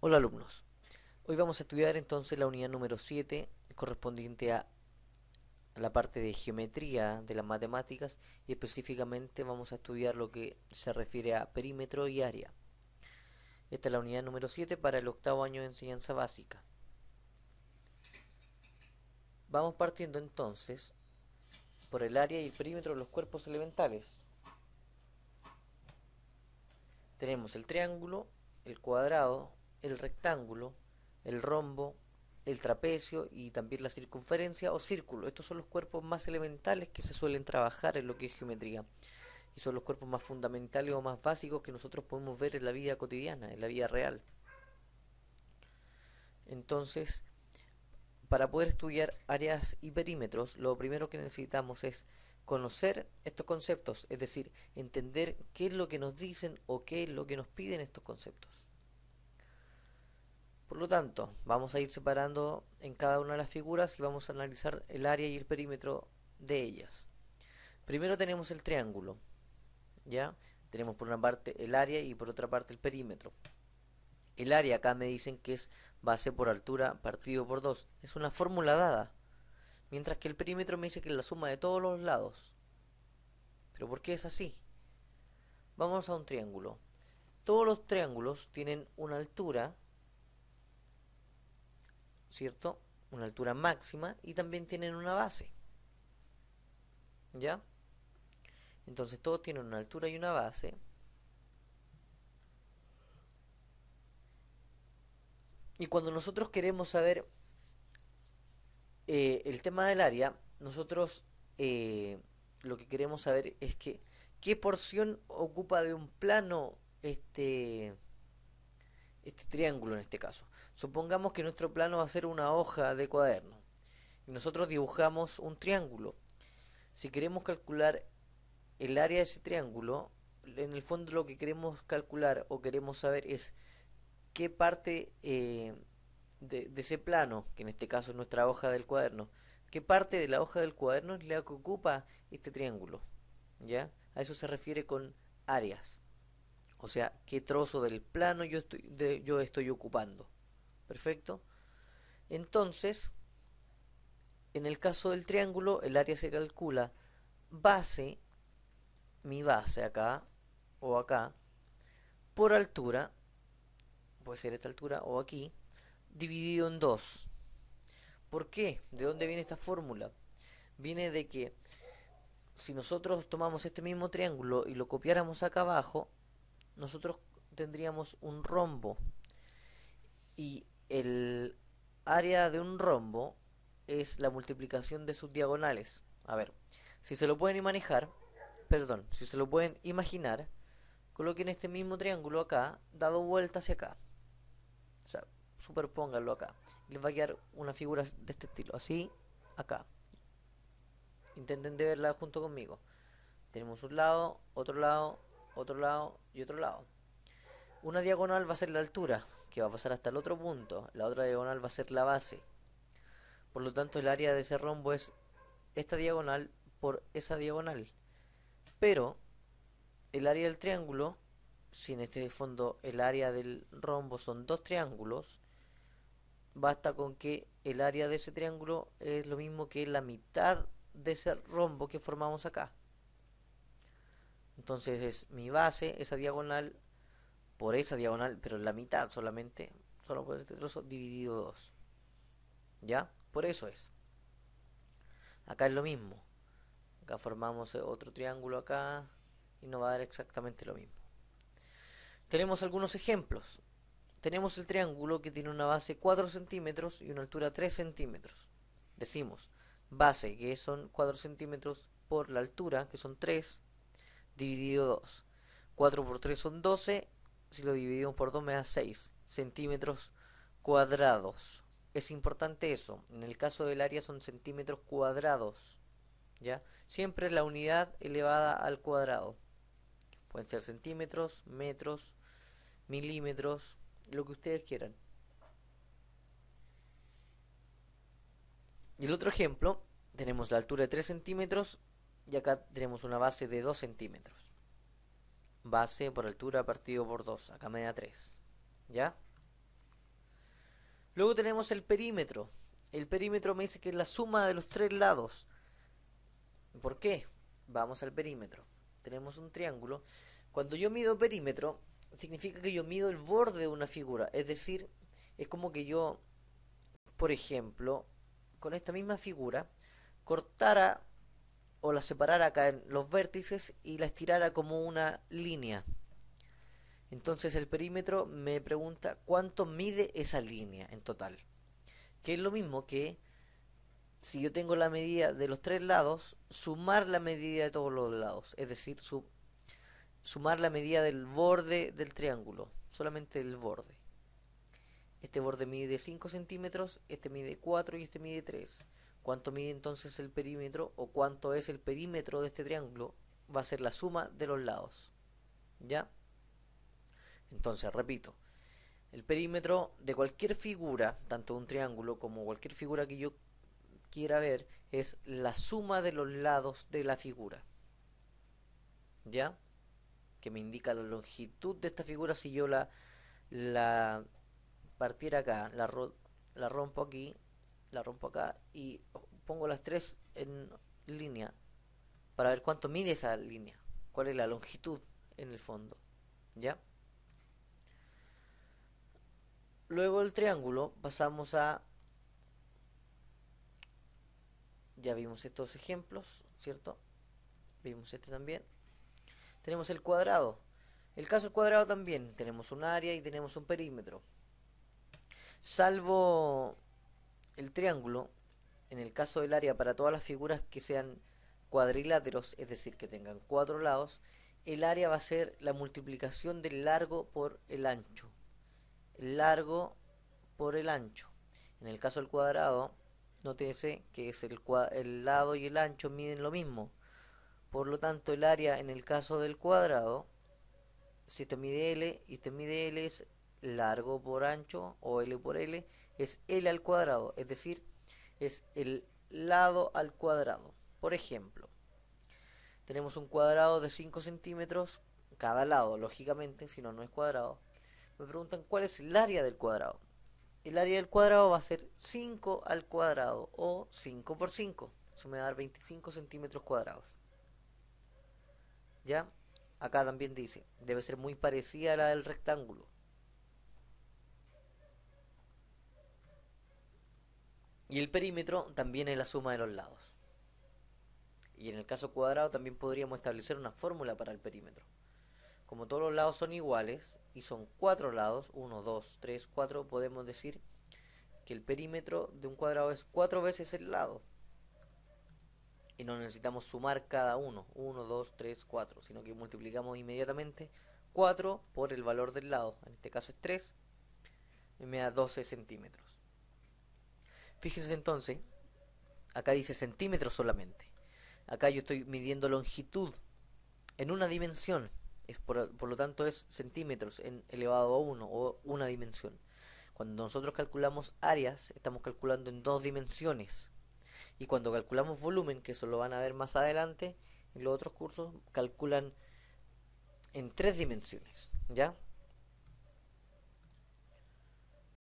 Hola alumnos, hoy vamos a estudiar entonces la unidad número 7 correspondiente a la parte de geometría de las matemáticas y específicamente vamos a estudiar lo que se refiere a perímetro y área. Esta es la unidad número 7 para el octavo año de enseñanza básica. Vamos partiendo entonces por el área y el perímetro de los cuerpos elementales. Tenemos el triángulo, el cuadrado, el rectángulo, el rombo, el trapecio y también la circunferencia o círculo. Estos son los cuerpos más elementales que se suelen trabajar en lo que es geometría y son los cuerpos más fundamentales o más básicos que nosotros podemos ver en la vida cotidiana, en la vida real. Entonces, para poder estudiar áreas y perímetros, lo primero que necesitamos es conocer estos conceptos, es decir, entender qué es lo que nos dicen o qué es lo que nos piden estos conceptos. Por lo tanto, vamos a ir separando en cada una de las figuras y vamos a analizar el área y el perímetro de ellas. Primero tenemos el triángulo, ¿ya? Tenemos por una parte el área y por otra parte el perímetro. El área acá me dicen que es base por altura partido por 2. Es una fórmula dada. Mientras que el perímetro me dice que es la suma de todos los lados. ¿Pero por qué es así? Vamos a un triángulo. Todos los triángulos tienen una altura, ¿cierto? Una altura máxima y también tienen una base, ¿ya? Entonces todos tienen una altura y una base. Y cuando nosotros queremos saber el tema del área, nosotros lo que queremos saber es que qué porción ocupa de un plano este triángulo en este caso. Supongamos que nuestro plano va a ser una hoja de cuaderno y nosotros dibujamos un triángulo. Si queremos calcular el área de ese triángulo, en el fondo lo que queremos calcular o queremos saber es qué parte de ese plano, que en este caso es nuestra hoja del cuaderno, qué parte de la hoja del cuaderno es la que ocupa este triángulo, ¿ya? A eso se refiere con áreas, o sea, qué trozo del plano yo estoy ocupando. ¿Perfecto? Entonces, en el caso del triángulo, el área se calcula base, mi base acá o acá, por altura, puede ser esta altura o aquí, dividido en 2. ¿Por qué? ¿De dónde viene esta fórmula? Viene de que si nosotros tomamos este mismo triángulo y lo copiáramos acá abajo, nosotros tendríamos un rombo. Y el área de un rombo es la multiplicación de sus diagonales. A ver, si se lo pueden manejar, perdón, si se lo pueden imaginar, coloquen este mismo triángulo acá, dado vuelta hacia acá. O sea, superpónganlo acá. Y les va a quedar una figura de este estilo, así, acá. Intenten de verla junto conmigo. Tenemos un lado, otro lado y otro lado. Una diagonal va a ser la altura, que va a pasar hasta el otro punto. La otra diagonal va a ser la base. Por lo tanto, el área de ese rombo es esta diagonal por esa diagonal. Pero el área del triángulo, si en este fondo el área del rombo son dos triángulos, basta con que el área de ese triángulo es lo mismo que la mitad de ese rombo que formamos acá. Entonces es mi base, esa diagonal, por esa diagonal, pero en la mitad solamente, solo por este trozo, dividido 2. ¿Ya? Por eso es. Acá es lo mismo. Acá formamos otro triángulo acá y nos va a dar exactamente lo mismo. Tenemos algunos ejemplos. Tenemos el triángulo que tiene una base 4 centímetros y una altura 3 centímetros. Decimos base, que son 4 centímetros, por la altura, que son 3, dividido 2. 4 por 3 son 12, si lo dividimos por 2 me da 6 centímetros cuadrados. Es importante eso, en el caso del área son centímetros cuadrados, ¿ya? Siempre la unidad elevada al cuadrado. Pueden ser centímetros, metros, milímetros, lo que ustedes quieran. Y el otro ejemplo, tenemos la altura de 3 centímetros y acá tenemos una base de 2 centímetros. Base por altura partido por 2, acá me da 3. ¿Ya? Luego tenemos el perímetro. El perímetro me dice que es la suma de los tres lados. ¿Por qué? Vamos al perímetro. Tenemos un triángulo. Cuando yo mido perímetro, significa que yo mido el borde de una figura. Es decir, es como que yo, por ejemplo, con esta misma figura, cortara o la separara acá en los vértices y la estirara como una línea. Entonces el perímetro me pregunta cuánto mide esa línea en total. Que es lo mismo que si yo tengo la medida de los tres lados, sumar la medida de todos los lados. Es decir, sumar la medida del borde del triángulo. Solamente el borde. Este borde mide 5 centímetros, este mide 4 y este mide 3. ¿Cuánto mide entonces el perímetro o cuánto es el perímetro de este triángulo? Va a ser la suma de los lados. ¿Ya? Entonces, repito, el perímetro de cualquier figura, tanto un triángulo como cualquier figura que yo quiera ver, es la suma de los lados de la figura. ¿Ya? Que me indica la longitud de esta figura si yo la partiera acá, la rompo aquí, la rompo acá y pongo las tres en línea para ver cuánto mide esa línea, cuál es la longitud en el fondo. ¿Ya? Luego del triángulo pasamos a... Ya vimos estos ejemplos, ¿cierto? Vimos este también. Tenemos el cuadrado. El caso del cuadrado también. Tenemos un área y tenemos un perímetro. Salvo el triángulo, en el caso del área para todas las figuras que sean cuadriláteros, es decir, que tengan cuatro lados, el área va a ser la multiplicación del largo por el ancho. El largo por el ancho. En el caso del cuadrado, nótese que es el lado y el ancho miden lo mismo. Por lo tanto, el área en el caso del cuadrado, si este mide L y este mide L, es largo por ancho, o L por L, es L al cuadrado. Es decir, es el lado al cuadrado. Por ejemplo, tenemos un cuadrado de 5 centímetros cada lado, lógicamente, si no, no es cuadrado. Me preguntan cuál es el área del cuadrado. El área del cuadrado va a ser 5 al cuadrado o 5 por 5. Eso me va a dar 25 centímetros cuadrados. ¿Ya? Acá también dice, debe ser muy parecida a la del rectángulo. Y el perímetro también es la suma de los lados. Y en el caso cuadrado también podríamos establecer una fórmula para el perímetro. Como todos los lados son iguales y son 4 lados, 1, 2, 3, 4, podemos decir que el perímetro de un cuadrado es 4 veces el lado. Y no necesitamos sumar cada uno, 1, 2, 3, 4, sino que multiplicamos inmediatamente 4 por el valor del lado. En este caso es 3, y me da 12 centímetros. Fíjense entonces, acá dice centímetros solamente. Acá yo estoy midiendo longitud en una dimensión. Por lo tanto es centímetros en elevado a 1 o una dimensión. Cuando nosotros calculamos áreas, estamos calculando en dos dimensiones. Y cuando calculamos volumen, que eso lo van a ver más adelante, en los otros cursos, calculan en tres dimensiones. ¿Ya?